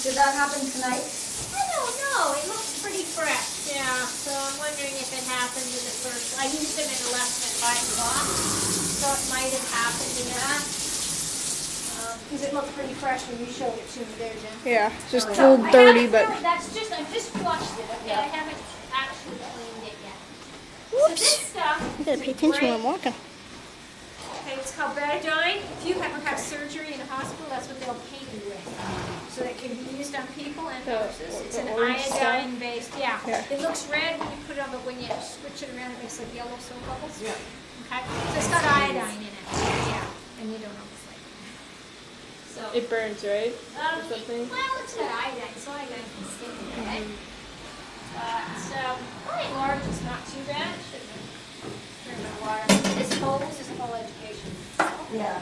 Did that happen tonight? I don't know. It looks pretty fresh. Yeah. So I'm wondering if it happened in the first. I used them in the lesson at 5 o'clock, so it might have happened in that. Because it looked pretty fresh when you showed it to me there, Jen. Yeah, just a So little dirty, but. that's just I've just flushed it. Okay, I haven't actually cleaned it yet. Whoops. So this stuff. You gotta pay attention when I'm walking. Okay, it's called Betadine. If you ever have surgery in a hospital, that's what they'll paint you with. So it can be used on people and horses. It's an iodine-based. Yeah. It looks red when you put it on, but when you switch it around, it makes like yellow soap bubbles. Yeah. Okay. So it's got iodine in it. Yeah. And you don't know the flavor. So It burns, right? Or something? well, it's got iodine, so iodine can stick in it. Okay? But by and large, it's not too bad. Shouldn't turn my water. This hose is full education. Yeah.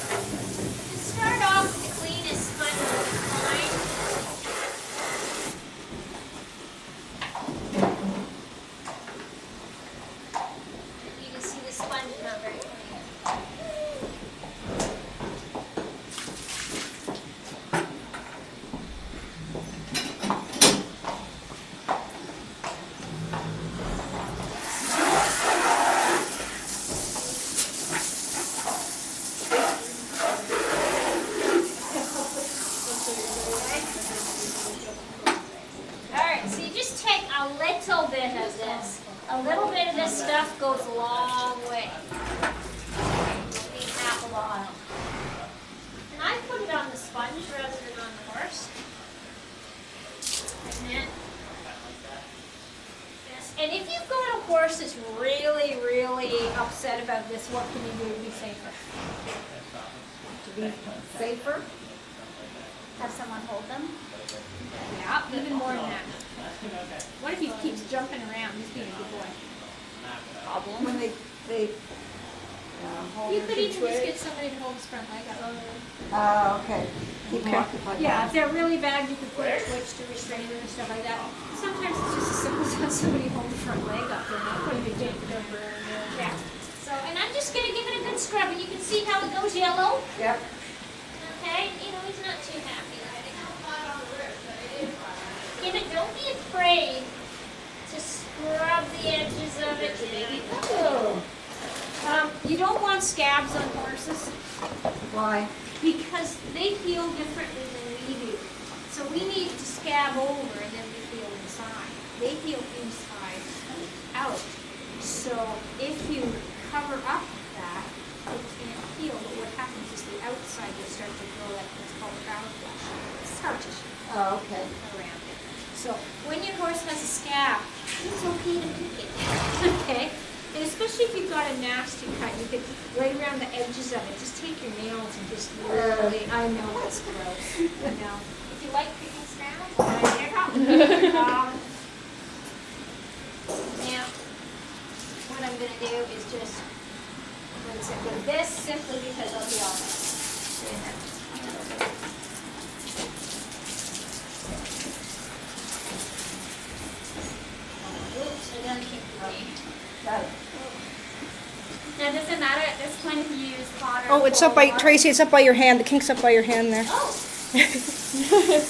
Start off with the cleanest sponge you can find. You can see the sponge is not very clean. Alright, so you just take a little bit of this. A little bit of this stuff goes a long way. Maybe half a bottle. And I put it on the sponge rather than on the horse. And then, yes. And if you've got a horse that's really, really upset about this, what can you do to be safer? To be safer? Have someone hold them? Yeah, even more than that. What if he keeps jumping around? He's being a good boy. When they hold You her could to even just twig? get somebody to hold his front leg up. Oh, okay. Keep them occupied. Yeah, if they're really bad, you could put a twitch to restrain them and stuff like that. Sometimes it's just as simple as have somebody hold the front leg up. They're not going to be jumping over. Yeah. So, and I'm just going to give it a good scrub, and you can see how it goes yellow. Yep. Okay, you know, he's not too happy. Again, don't be afraid to scrub the edges of it. You don't want scabs on horses Why? because they heal differently than we do. So we need to scab over and then we heal inside. They heal inside out. So if you cover up that, it can't heal. But what happens is the outside will start to grow like what's called crown flesh. Scar tissue Oh, okay. around it. So when your horse has a scab, it's okay to pick it. Okay? And especially if you've got a nasty cut, you could right around the edges of it, just take your nails and just really, I know it's gross. I know. If you like picking scabs, there you go. Now, what I'm going to do is just rinse it with this simply because I'll be honest. Oops, I gotta keep going. Got it. Now, does it matter at this point if you use water? Oh, it's up by, Tracy, it's up by your hand. The kink's up by your hand there. Oh. Thank you.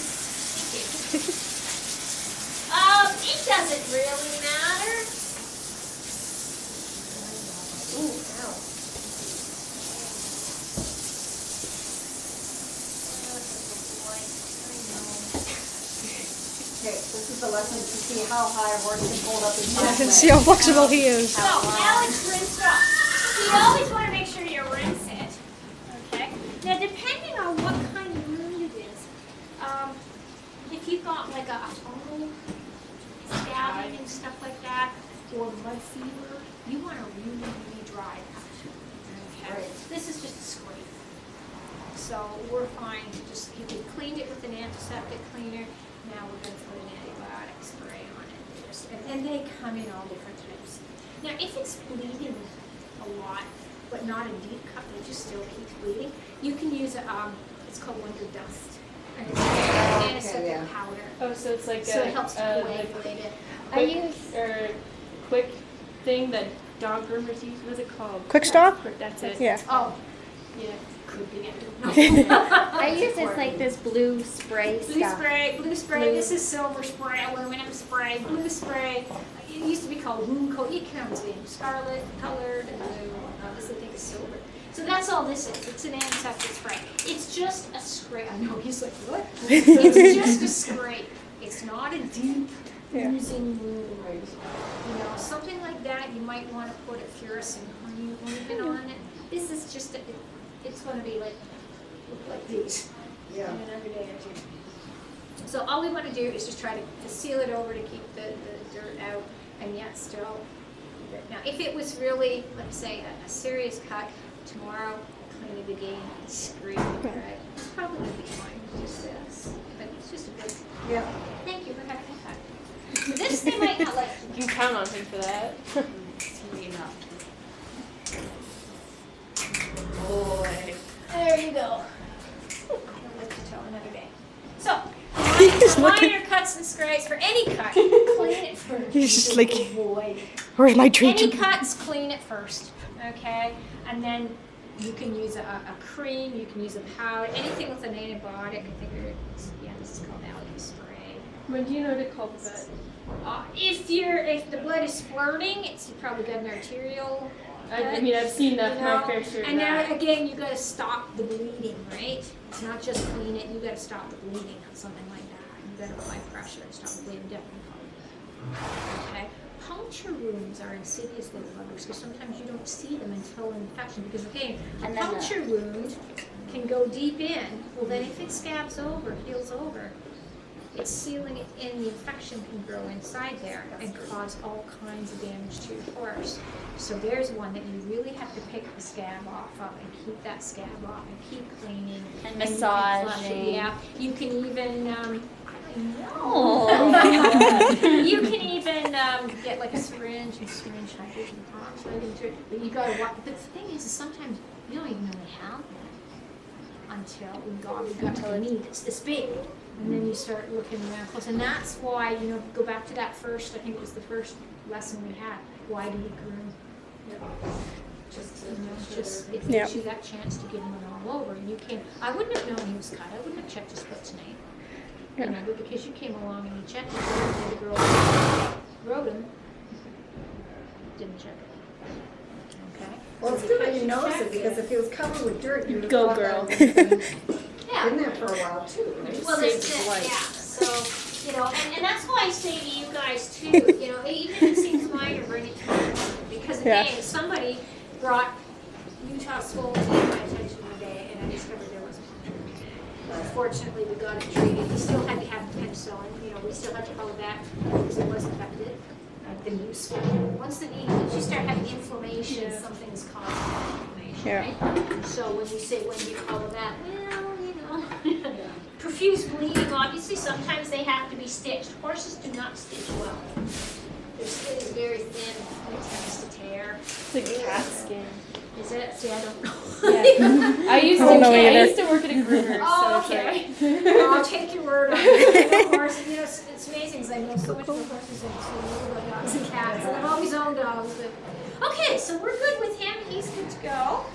It doesn't really matter. Ooh, ow. Okay, this is the lesson to see how high a horse can hold up his I hind can leg. see how flexible he is. So now it's rinsed off. You always want to make sure you rinse it. Okay. Now, depending on what kind of wound it is, if you've got like a fungal scabbing and stuff like that, or mud fever, you want a really, really dry cut. Okay. Right. This is just a scrape. So we're fine to just, you can clean it with an antiseptic cleaner. Now we're going to put an antibiotic spray on it. And they come in all different types. Now, if it's bleeding a lot, but not a deep cut, it just still keeps bleeding, you can use it's called Wonder Dust. And it's an antiseptic yeah. powder. Oh, so it's like So a, it helps to like coagulate it. quick or quick thing that dog groomers use? What's it called? Quick Stop? That's it. Yeah. Oh, Yeah. could be. I use this blue spray Blue stuff. spray, blue spray, this is silver spray, aluminum spray, blue spray. It used to be called wound coat, it comes in scarlet colored and blue, this I think is silver. So that's all this is, it's an antiseptic spray. It's just a spray, I know, he's like, what? It's just a spray. It's not a deep Yeah. oozing wound. You know, something like that, you might want to put a fluorescent honey ointment on it. This is just, it's going to be like, look like these in another day or two. So all we want to do is just try to seal it over to keep the dirt out, and yet still. Now, if it was really, let's say, a serious cut, tomorrow, clean it again, scrape it, right? It's probably going to be fine, just this. But it's just a good, Yeah. thank you for having that. This they might not like. You can count on him for that. Boy. There you go. I'll let you tell another day. So, He's looking. minor cuts and scrapes for any cut, clean it first. He's just like, Avoid. where's my treat? Any cuts, clean it first, okay? And then you can use a cream, you can use a powder, anything with an antibiotic. I think this is called algae spray. When do you know to call the vet? If the blood is splurting, it's probably got an arterial. I mean, I've seen that You my know, fair share of and now that. again, you got to stop the bleeding, right? It's not just clean it; you got to stop the bleeding on something like that. You got to apply pressure and stop the bleeding. Definitely. Okay. Puncture wounds are insidious little buggers because sometimes you don't see them until infection. Because again, a And then puncture wound can go deep in. Well, then if it scabs over, heals over, it's sealing it in, the infection can grow inside there and cause all kinds of damage to your pores. So there's one that you really have to pick the scab off of and keep that scab off and keep cleaning. And you can flush it. massaging. Yeah, you can even, Oh. you can even get like a syringe and syringe hydrogen peroxide into it. But you gotta watch, but the thing is sometimes you don't even know they have them until we got to the meat, it's this big. And then you start looking around close. And that's why, go back to that first, I think it was the first lesson we had. Why do you groom? It Yeah. gives you that chance to give him it all over. And you came, I wouldn't have known he was cut. I wouldn't have checked his foot tonight. But because you came along and you checked it, and the girl rode him, didn't check it. Okay? Well, it's good that you notice it, because if it was covered with dirt, you'd have Go, thought girl. that had been Yeah. in there for a while too, right? Well, Saved that's his it, life. yeah. So, and that's why I say to you guys too, even if it seems minor, bring it to me. Because again, Yeah. somebody brought Utah swollen to my attention one day, and I discovered there was one. Unfortunately, we got it treated. We still had to have penicillin, we still had to call it that because it was infected. Been useful. Once once you start having inflammation, something is causing inflammation, Yeah. right? So when you say, when do you call it that? Well, profuse bleeding, obviously, sometimes they have to be stitched. Horses do not stitch well. Their skin is very thin, and it tends to tear. It's like cat skin. Is it? See, I don't know. Yeah. I used don't know to either. work at a groomer, Oh, so okay. it's like I'll take your word on it. I know horses, it's amazing because I know so much about horses and so little about dogs and cats. And I've always owned dogs. But... Okay, so we're good with him. He's good to go.